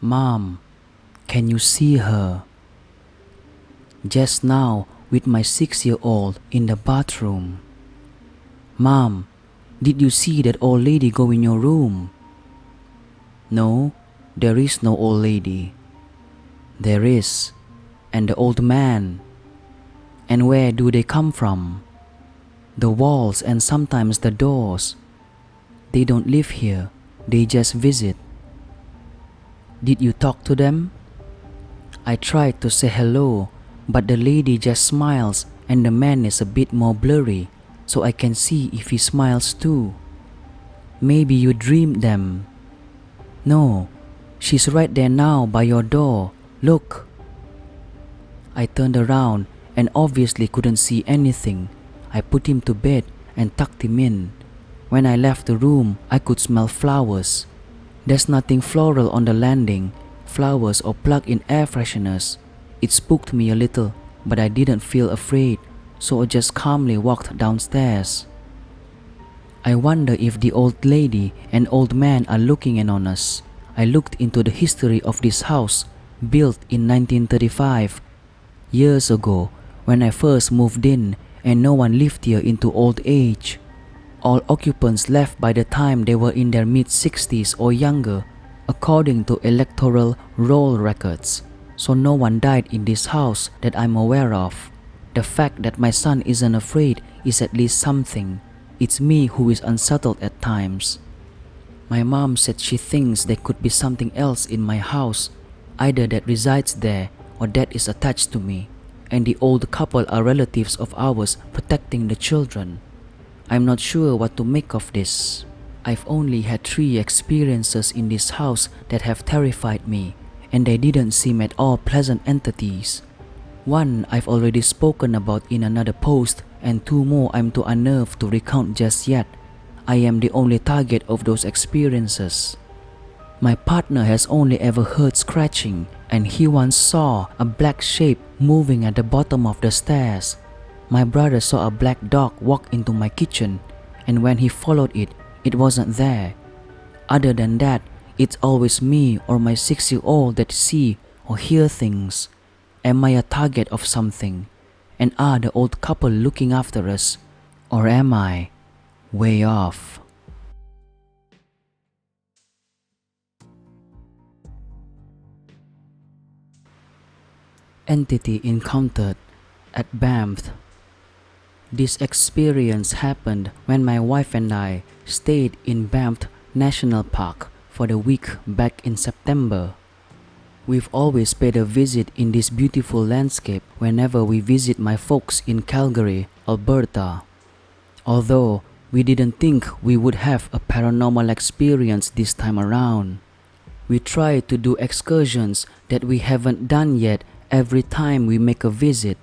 Mom, can you see her? Just now with my 6-year-old in the bathroom. Mom, did you see that old lady go in your room? No, there is no old lady. There is, and the old man. And where do they come from? The walls and sometimes the doors. They don't live here, they just visit. Did you talk to them? I tried to say hello, but the lady just smiles and the man is a bit more blurry, so I can see if he smiles too. Maybe you dreamed them. No, she's right there now by your door. Look. I turned around and obviously couldn't see anything. I put him to bed and tucked him in. When I left the room, I could smell flowers. There's nothing floral on the landing, flowers or plug-in air fresheners. It spooked me a little, but I didn't feel afraid, so I just calmly walked downstairs. I wonder if the old lady and old man are looking in on us. I looked into the history of this house, built in 1935. Years ago, when I first moved in and no one lived here into old age. All occupants left by the time they were in their mid-60s or younger, according to electoral roll records. So no one died in this house that I'm aware of. The fact that my son isn't afraid is at least something. It's me who is unsettled at times. My mom said she thinks there could be something else in my house, either that resides there or that is attached to me, and the old couple are relatives of ours protecting the children. I'm not sure what to make of this. I've only had 3 experiences in this house that have terrified me, and they didn't seem at all pleasant entities. One I've already spoken about in another post, and 2 more I'm too unnerved to recount just yet. I am the only target of those experiences. My partner has only ever heard scratching, and he once saw a black shape moving at the bottom of the stairs. My brother saw a black dog walk into my kitchen, and when he followed it, it wasn't there. Other than that, it's always me or my 6-year-old that see or hear things. Am I a target of something? And are the old couple looking after us? Or am I way off? Entity encountered at Banff. This experience happened when my wife and I stayed in Banff National Park for the week back in September. We've always paid a visit in this beautiful landscape whenever we visit my folks in Calgary, Alberta. Although we didn't think we would have a paranormal experience this time around. We try to do excursions that we haven't done yet every time we make a visit.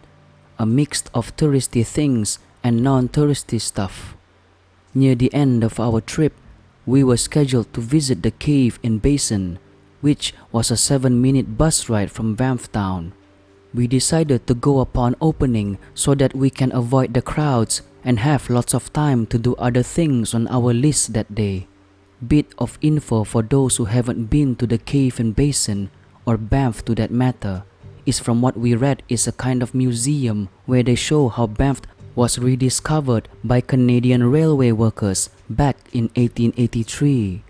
A mix of touristy things and non-touristy stuff. Near the end of our trip, we were scheduled to visit the cave and basin, which was a 7-minute bus ride from Banff town. We decided to go upon opening so that we can avoid the crowds and have lots of time to do other things on our list that day. Bit of info for those who haven't been to the cave and basin, or Banff to that matter, is from what we read is a kind of museum where they show how Banff was rediscovered by Canadian railway workers back in 1883.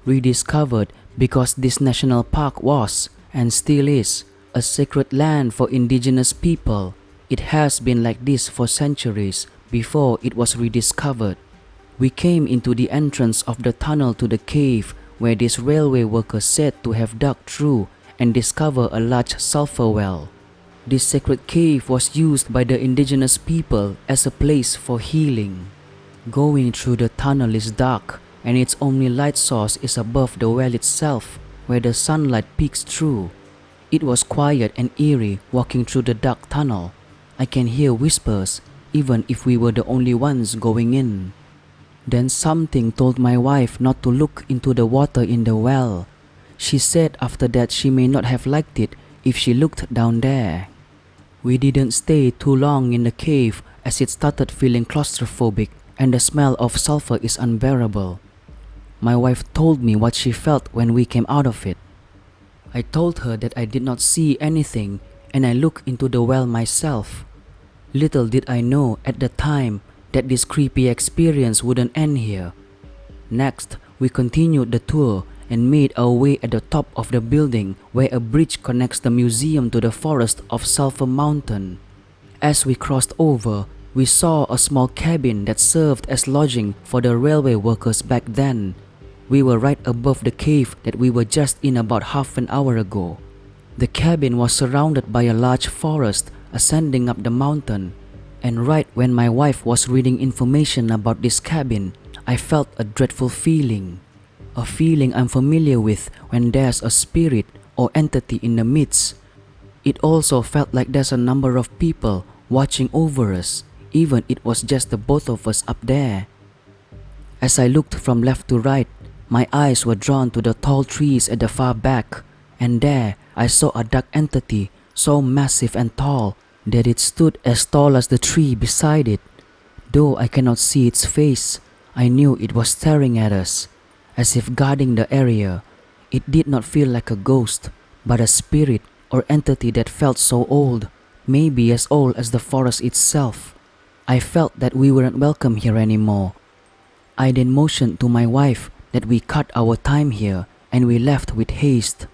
Rediscovered because this national park was, and still is, a sacred land for indigenous people. It has been like this for centuries before it was rediscovered. We came into the entrance of the tunnel to the cave where these railway workers said to have dug through and discover a large sulfur well. This sacred cave was used by the indigenous people as a place for healing. Going through the tunnel is dark, and its only light source is above the well itself, where the sunlight peeks through. It was quiet and eerie walking through the dark tunnel. I can hear whispers, even if we were the only ones going in. Then something told my wife not to look into the water in the well. She said after that she may not have liked it if she looked down there. We didn't stay too long in the cave as it started feeling claustrophobic and the smell of sulfur is unbearable. My wife told me what she felt when we came out of it. I told her that I did not see anything and I looked into the well myself. Little did I know at the time that this creepy experience wouldn't end here. Next, we continued the tour and made our way at the top of the building where a bridge connects the museum to the forest of Sulphur Mountain. As we crossed over, we saw a small cabin that served as lodging for the railway workers back then. We were right above the cave that we were just in about half an hour ago. The cabin was surrounded by a large forest ascending up the mountain, and right when my wife was reading information about this cabin, I felt a dreadful feeling. A feeling I'm familiar with when there's a spirit or entity in the midst. It also felt like there's a number of people watching over us, even it was just the both of us up there. As I looked from left to right, my eyes were drawn to the tall trees at the far back, and there I saw a dark entity so massive and tall that it stood as tall as the tree beside it. Though I cannot see its face, I knew it was staring at us, as if guarding the area. It did not feel like a ghost, but a spirit or entity that felt so old, maybe as old as the forest itself. I felt that we weren't welcome here anymore. I then motioned to my wife that we cut our time here and we left with haste.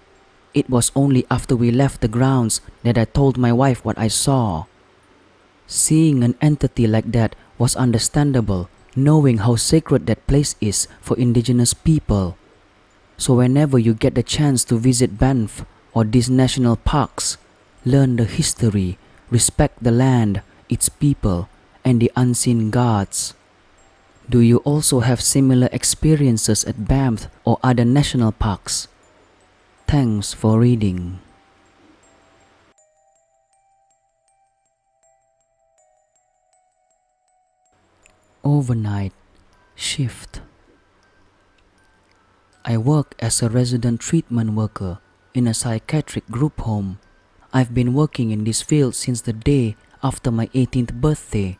It was only after we left the grounds that I told my wife what I saw. Seeing an entity like that was understandable, knowing how sacred that place is for indigenous people. So whenever you get the chance to visit Banff or these national parks, learn the history, respect the land, its people, and the unseen gods. Do you also have similar experiences at Banff or other national parks? Thanks for reading. Overnight shift. I work as a resident treatment worker in a psychiatric group home. I've been working in this field since the day after my 18th birthday.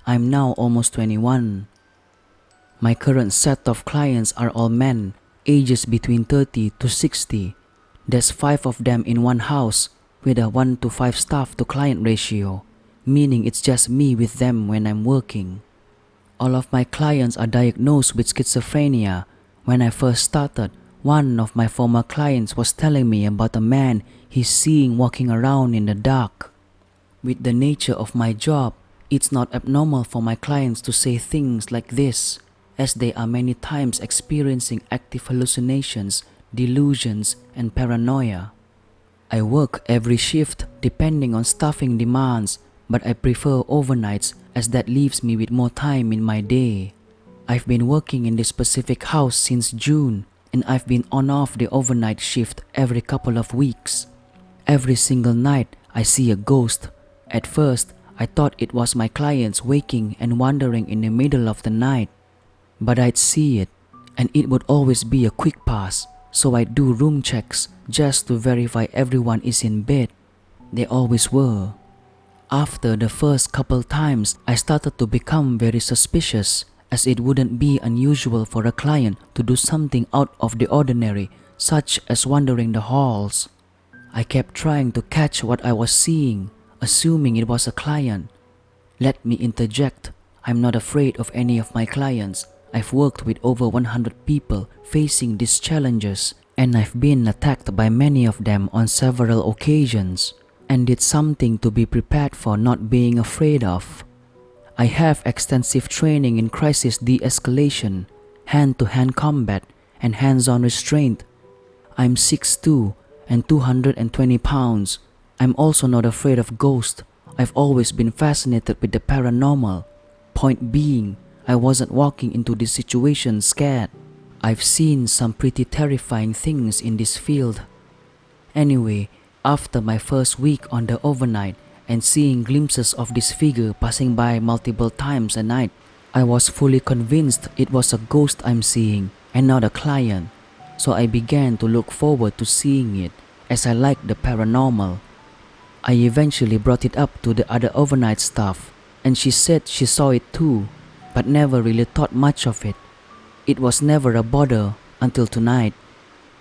I'm now almost 21. My current set of clients are all men, ages between 30 to 60. There's 5 of them in one house with a 1:5 staff to client ratio, meaning it's just me with them when I'm working. All of my clients are diagnosed with schizophrenia. When I first started, one of my former clients was telling me about a man he's seeing walking around in the dark. With the nature of my job, it's not abnormal for my clients to say things like this, as they are many times experiencing active hallucinations, delusions, and paranoia. I work every shift depending on staffing demands, but I prefer overnights as that leaves me with more time in my day. I've been working in this specific house since June, and I've been on off the overnight shift every couple of weeks. Every single night I see a ghost. At first, I thought it was my clients waking and wandering in the middle of the night. But I'd see it, and it would always be a quick pass, so I'd do room checks just to verify everyone is in bed. They always were. After the first couple times, I started to become very suspicious, as it wouldn't be unusual for a client to do something out of the ordinary, such as wandering the halls. I kept trying to catch what I was seeing, assuming it was a client. Let me interject, I'm not afraid of any of my clients. I've worked with over 100 people facing these challenges, and I've been attacked by many of them on several occasions, and it's something to be prepared for not being afraid of. I have extensive training in crisis de-escalation, hand-to-hand combat, and hands-on restraint. I'm 6'2" and 220 pounds. I'm also not afraid of ghosts. I've always been fascinated with the paranormal. Point being, I wasn't walking into this situation scared. I've seen some pretty terrifying things in this field. Anyway, after my first week on the overnight and seeing glimpses of this figure passing by multiple times a night, I was fully convinced it was a ghost I'm seeing and not a client. So I began to look forward to seeing it, as I like the paranormal. I eventually brought it up to the other overnight staff, and she said she saw it too, but never really thought much of it. It was never a bother until tonight.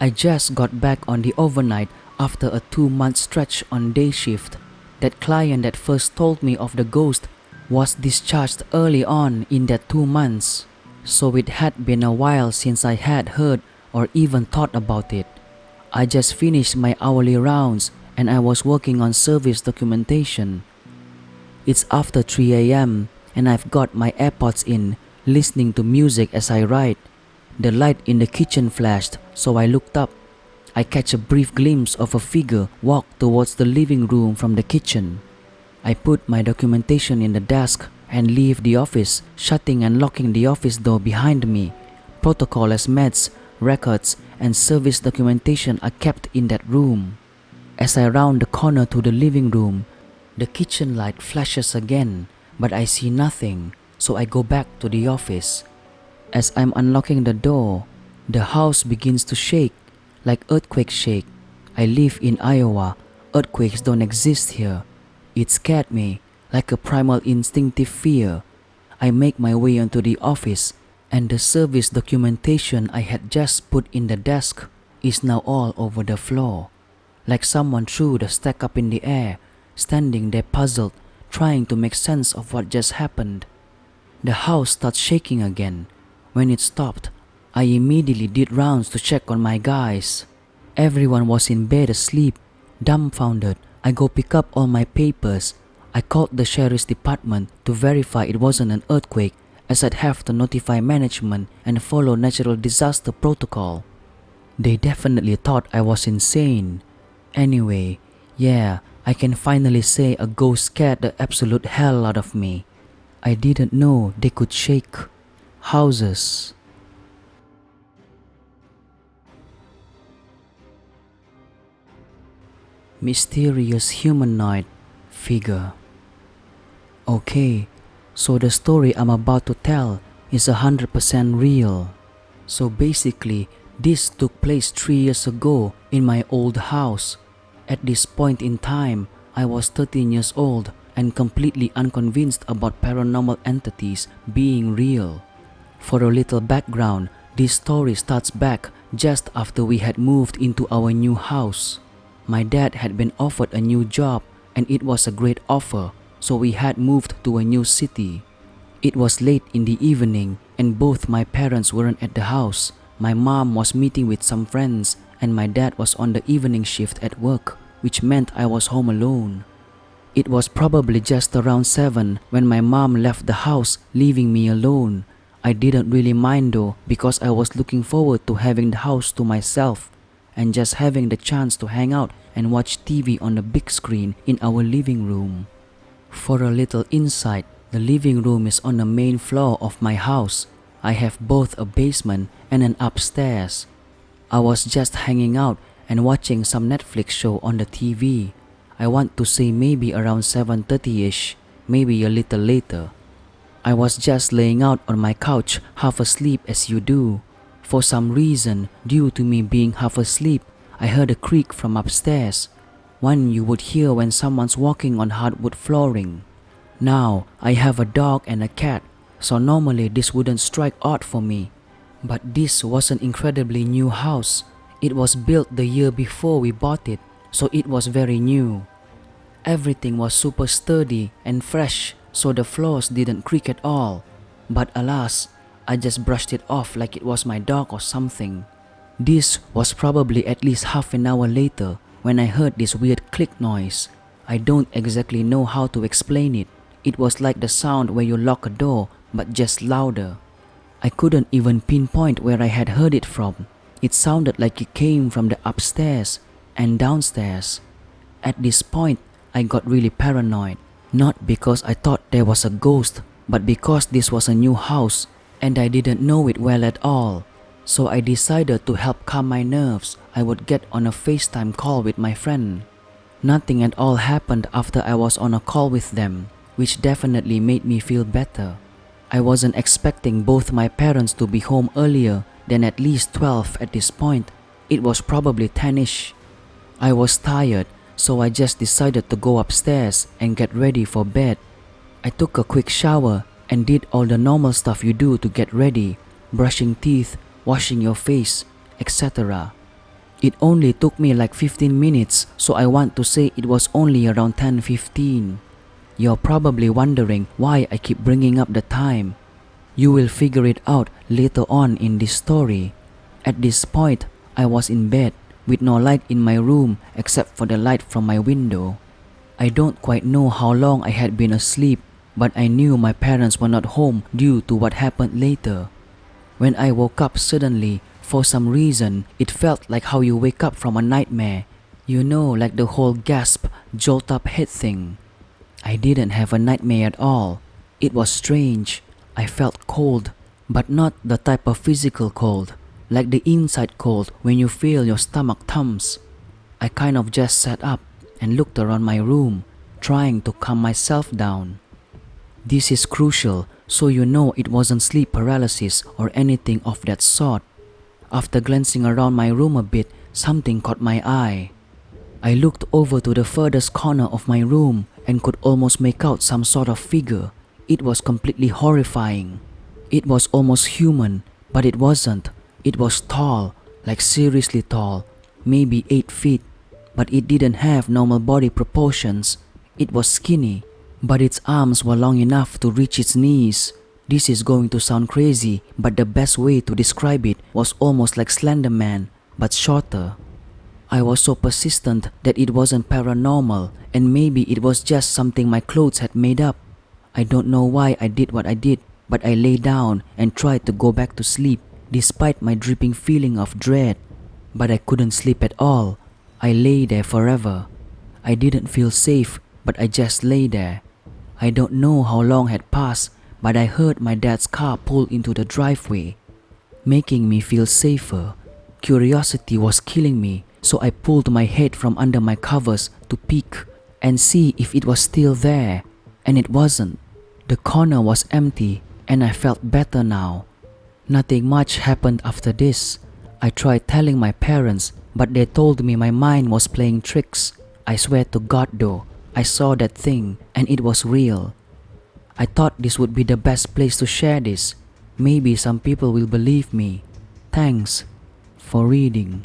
I just got back on the overnight After a 2-month stretch on day shift, that client that first told me of the ghost was discharged early on in that 2 months, so it had been a while since I had heard or even thought about it. I just finished my hourly rounds and I was working on service documentation. It's after 3 a.m. and I've got my AirPods in, listening to music as I write. The light in the kitchen flashed, so I looked up. I catch a brief glimpse of a figure walk towards the living room from the kitchen. I put my documentation in the desk and leave the office, shutting and locking the office door behind me. Protocol as meds, records, and service documentation are kept in that room. As I round the corner to the living room, the kitchen light flashes again, but I see nothing, so I go back to the office. As I'm unlocking the door, the house begins to shake, like earthquakes shake. I live in Iowa. Earthquakes don't exist here. It scared me, like a primal instinctive fear. I make my way onto the office, and the service documentation I had just put in the desk is now all over the floor. Like someone threw the stack up in the air, standing there puzzled, trying to make sense of what just happened. The house starts shaking again. When it stopped, I immediately did rounds to check on my guys. Everyone was in bed asleep. Dumbfounded, I go pick up all my papers. I called the sheriff's department to verify it wasn't an earthquake, as I'd have to notify management and follow natural disaster protocol. They definitely thought I was insane. Anyway, yeah, I can finally say a ghost scared the absolute hell out of me. I didn't know they could shake houses. Mysterious humanoid figure. Okay, so the story I'm about to tell is 100% real. So basically, this took place 3 years ago in my old house. At this point in time, I was 13 years old and completely unconvinced about paranormal entities being real. For a little background, this story starts back just after we had moved into our new house. My dad had been offered a new job and it was a great offer, so we had moved to a new city. It was late in the evening and both my parents weren't at the house. My mom was meeting with some friends and my dad was on the evening shift at work, which meant I was home alone. It was probably just around 7 when my mom left the house, leaving me alone. I didn't really mind though, because I was looking forward to having the house to myself and just having the chance to hang out and watch TV on the big screen in our living room. For a little insight, the living room is on the main floor of my house. I have both a basement and an upstairs. I was just hanging out and watching some Netflix show on the TV. I want to say maybe around 7:30ish, maybe a little later. I was just laying out on my couch, half asleep as you do. For some reason, due to me being half asleep, I heard a creak from upstairs, one you would hear when someone's walking on hardwood flooring. Now, I have a dog and a cat, so normally this wouldn't strike odd for me. But this was an incredibly new house. It was built the year before we bought it, so it was very new. Everything was super sturdy and fresh, so the floors didn't creak at all. But alas, I just brushed it off like it was my dog or something. This was probably at least half an hour later when I heard this weird click noise. I don't exactly know how to explain it. It was like the sound where you lock a door, but just louder. I couldn't even pinpoint where I had heard it from. It sounded like it came from the upstairs and downstairs. At this point, I got really paranoid. Not because I thought there was a ghost, but because this was a new house and I didn't know it well at all. So I decided to help calm my nerves, I would get on a FaceTime call with my friend. Nothing at all happened after I was on a call with them, which definitely made me feel better. I wasn't expecting both my parents to be home earlier than at least 12 at this point. It was probably 10ish. I was tired, so I just decided to go upstairs and get ready for bed. I took a quick shower and did all the normal stuff you do to get ready, brushing teeth, washing your face, etc. It only took me like 15 minutes, so I want to say it was only around 10:15. You're probably wondering why I keep bringing up the time. You will figure it out later on in this story. At this point, I was in bed with no light in my room except for the light from my window. I don't quite know how long I had been asleep, but I knew my parents were not home due to what happened later. When I woke up suddenly, for some reason, it felt like how you wake up from a nightmare. You know, like the whole gasp, jolt up head thing. I didn't have a nightmare at all. It was strange. I felt cold, but not the type of physical cold, like the inside cold when you feel your stomach thumbs. I kind of just sat up and looked around my room, trying to calm myself down. This is crucial, so you know it wasn't sleep paralysis or anything of that sort. After glancing around my room a bit, something caught my eye. I looked over to the furthest corner of my room and could almost make out some sort of figure. It was completely horrifying. It was almost human, but it wasn't. It was tall, like seriously tall, maybe 8 feet, but it didn't have normal body proportions. It was skinny, but its arms were long enough to reach its knees. This is going to sound crazy, but the best way to describe it was almost like Slender Man, but shorter. I was so persistent that it wasn't paranormal, and maybe it was just something my clothes had made up. I don't know why I did what I did, but I lay down and tried to go back to sleep despite my dripping feeling of dread. But I couldn't sleep at all. I lay there forever. I didn't feel safe, but I just lay there. I don't know how long had passed, but I heard my dad's car pull into the driveway, making me feel safer. Curiosity was killing me, so I pulled my head from under my covers to peek and see if it was still there, and it wasn't. The corner was empty, and I felt better now. Nothing much happened after this. I tried telling my parents, but they told me my mind was playing tricks. I swear to God though, I saw that thing, and it was real. I thought this would be the best place to share this. Maybe some people will believe me. Thanks for reading.